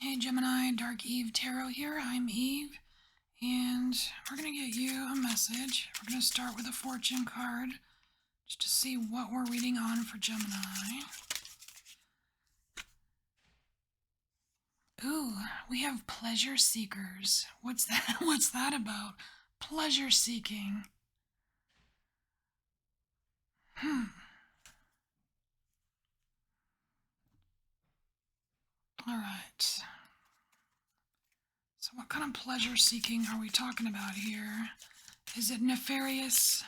Hey Gemini, Dark Eve Tarot here. I'm Eve, and we're going to get you a message. We're going to start with a fortune card just to see what we're reading on for Gemini. Ooh, we have pleasure seekers. What's that? What's that about? Pleasure seeking. All right. So what kind of pleasure seeking are we talking about here? Is it nefarious?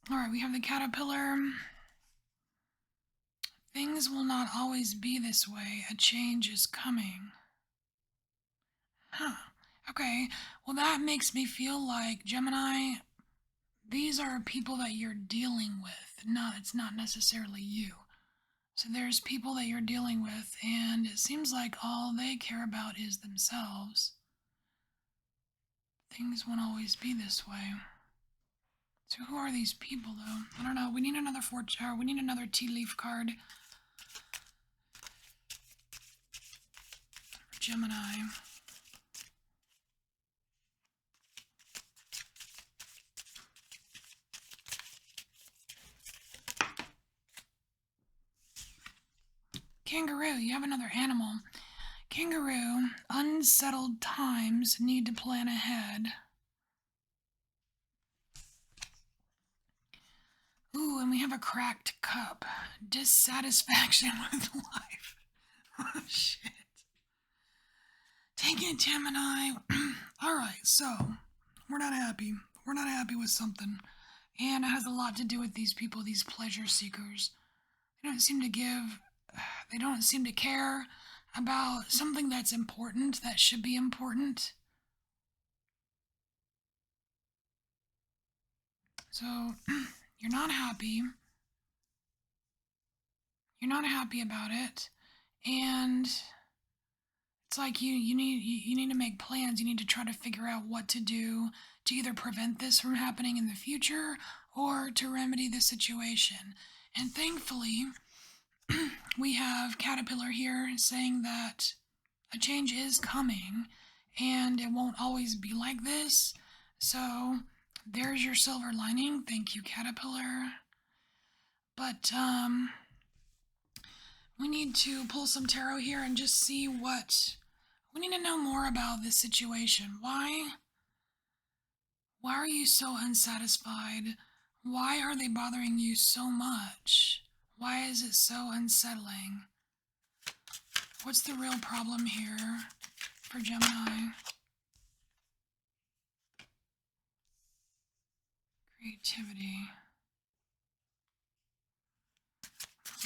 All right, we have the caterpillar. Things will not always be this way. A change is coming. Huh. Okay. Well, that makes me feel like, Gemini, these are people that you're dealing with. No, it's not necessarily you. So there's people that you're dealing with, and it seems like all they care about is themselves. Things won't always be this way. So who are these people, though? I don't know. We need another we need another tea leaf card for Gemini. Kangaroo, you have another animal. Kangaroo, unsettled times need to plan ahead. Ooh, and we have a cracked cup. Dissatisfaction with life. Oh, shit. Take it, Gemini. Alright, so, we're not happy. We're not happy with something. And it has a lot to do with these people, these pleasure seekers. They don't seem to care about something that's important, that should be important. So, you're not happy. You're not happy about it. And it's like you need to make plans. You need to try to figure out what to do to either prevent this from happening in the future or to remedy the situation. And thankfully, we have Caterpillar here saying that a change is coming and it won't always be like this. So there's your silver lining. Thank you, Caterpillar. But we need to pull some tarot here and just see what we need to know more about this situation. Why are you so unsatisfied? Why are they bothering you so much? Why is it so unsettling? What's the real problem here for Gemini? Creativity.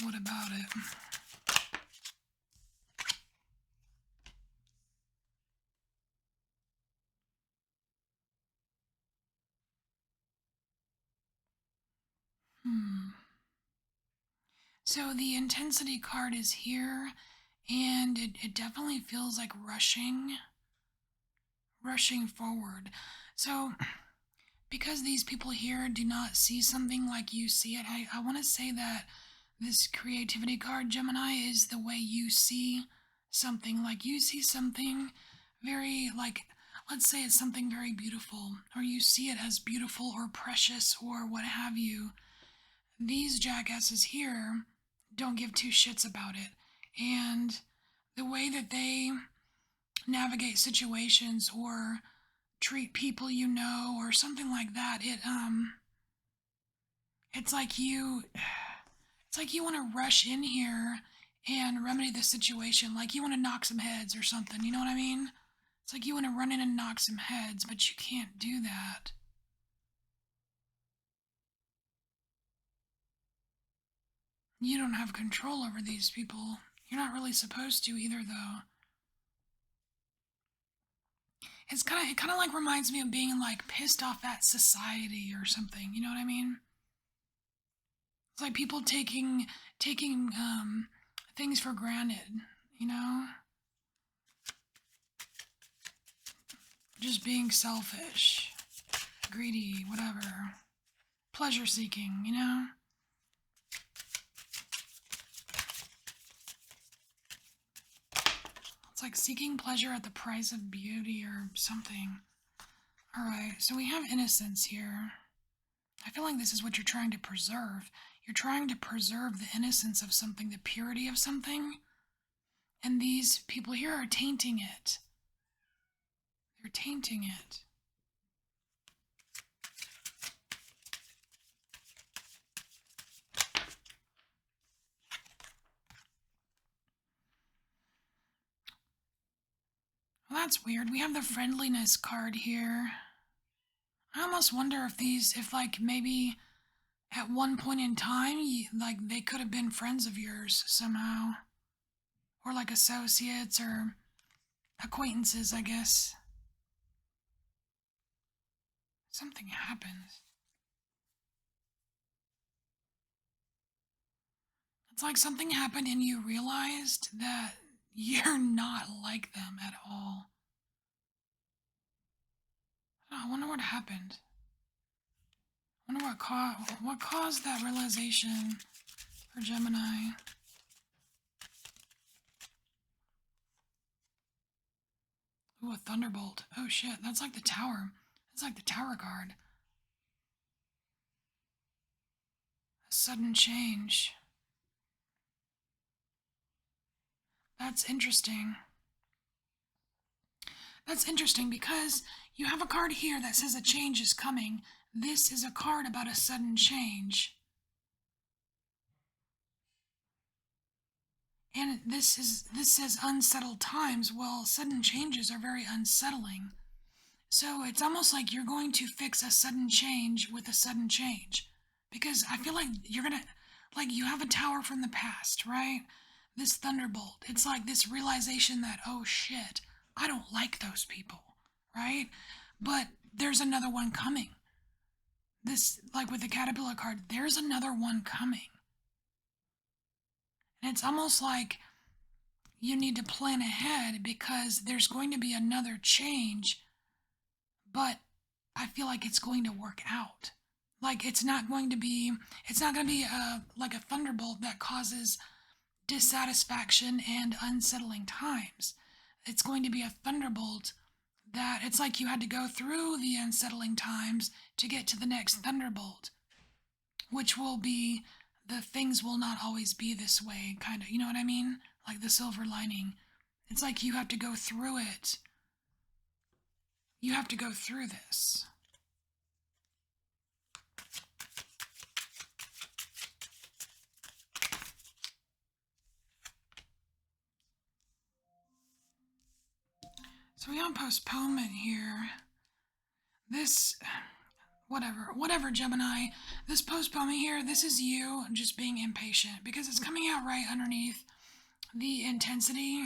What about it? So the intensity card is here, and it definitely feels like rushing forward. So because these people here do not see something like you see it, I want to say that this creativity card, Gemini, is the way you see something. Like you see something very, like, let's say it's something very beautiful, or you see it as beautiful or precious or what have you. These jackasses here don't give two shits about it. And the way that they navigate situations or treat people or something like that, it's like you want to rush in here and remedy the situation, like you want to knock some heads or something, you know what I mean? It's like you want to run in and knock some heads, but you can't do that. You don't have control over these people. You're not really supposed to either, though. It kind of like reminds me of being like pissed off at society or something. You know what I mean? It's like people taking things for granted. You know? Just being selfish, greedy, whatever. Pleasure seeking, you know? It's like seeking pleasure at the price of beauty or something. Alright, so we have innocence here. I feel like this is what you're trying to preserve. You're trying to preserve the innocence of something, the purity of something. And these people here are tainting it. They're tainting it. Well, that's weird. We have the friendliness card here. I almost wonder if like maybe at one point in time, like they could have been friends of yours somehow. Or like associates or acquaintances, I guess. Something happens. It's like something happened and you realized that you're not like them at all. I wonder what happened. I wonder what caused that realization for Gemini. Ooh, a thunderbolt. Oh shit, that's like the tower. That's like the tower card. A sudden change. That's interesting. That's interesting because you have a card here that says a change is coming. This is a card about a sudden change. And this says unsettled times. Well, sudden changes are very unsettling. So it's almost like you're going to fix a sudden change with a sudden change. Because I feel like you're gonna, like, you have a tower from the past, right? This thunderbolt. It's like this realization that, oh shit, I don't like those people, right? But there's another one coming. This, like with the caterpillar card, there's another one coming. And it's almost like you need to plan ahead because there's going to be another change, but I feel like it's going to work out. Like it's not going to be like a thunderbolt that causes dissatisfaction and unsettling times. It's going to be a thunderbolt that it's like you had to go through the unsettling times to get to the next thunderbolt, which will be the things will not always be this way, kind of, you know what I mean? Like the silver lining. It's like you have to go through it. You have to go through this. So we have postponement here. This, whatever, Gemini. This postponement here, this is you just being impatient because it's coming out right underneath the intensity.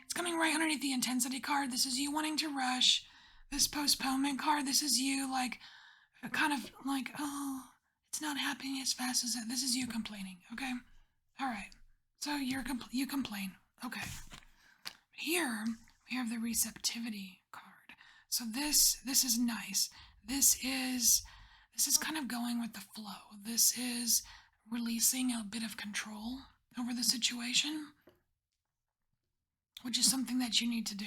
It's coming right underneath the intensity card. This is you wanting to rush. This postponement card, this is you like, kind of like, oh, it's not happening as fast as it. This is you complaining, okay? All right. So you complain. Okay. Here we have the receptivity card. So this is nice. This is kind of going with the flow. This is releasing a bit of control over the situation, which is something that you need to do.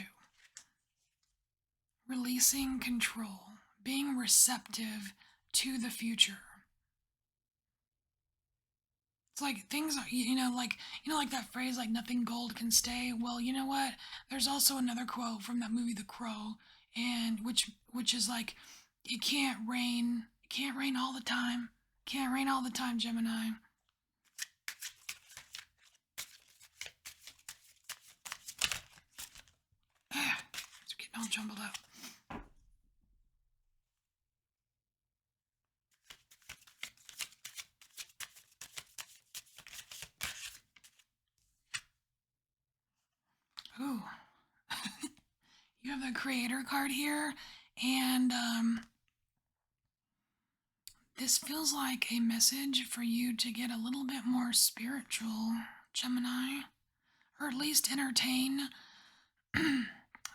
Releasing control, being receptive to the future. It's like things are, like that phrase, like nothing gold can stay. Well, you know what? There's also another quote from that movie, The Crow, and which is like, it can't rain all the time. Can't rain all the time, Gemini. It's getting all jumbled up. Ooh. You have the creator card here, and this feels like a message for you to get a little bit more spiritual, Gemini, or at least entertain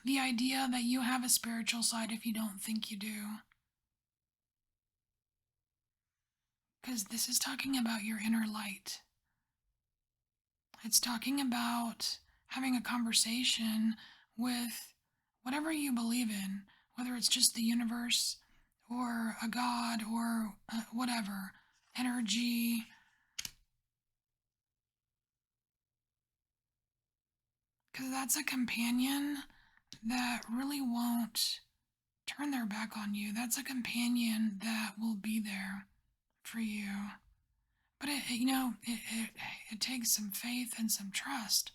the idea that you have a spiritual side if you don't think you do. Because this is talking about your inner light. It's talking about having a conversation with whatever you believe in, whether it's just the universe or a god or whatever, energy, because that's a companion that really won't turn their back on you. That's a companion that will be there for you. But it takes some faith and some trust.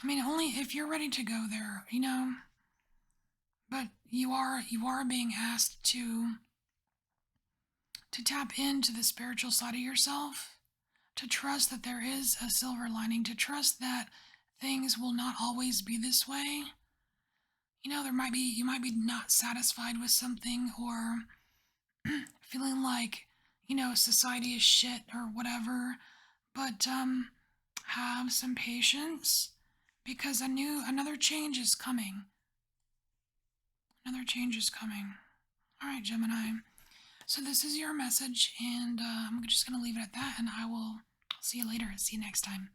I mean, only if you're ready to go there, but you are being asked to tap into the spiritual side of yourself, to trust that there is a silver lining, to trust that things will not always be this way. You might be not satisfied with something, or feeling like, society is shit or whatever, but have some patience, because another change is coming. Another change is coming. All right, Gemini. So this is your message, and I'm just gonna leave it at that, and I will see you later. See you next time.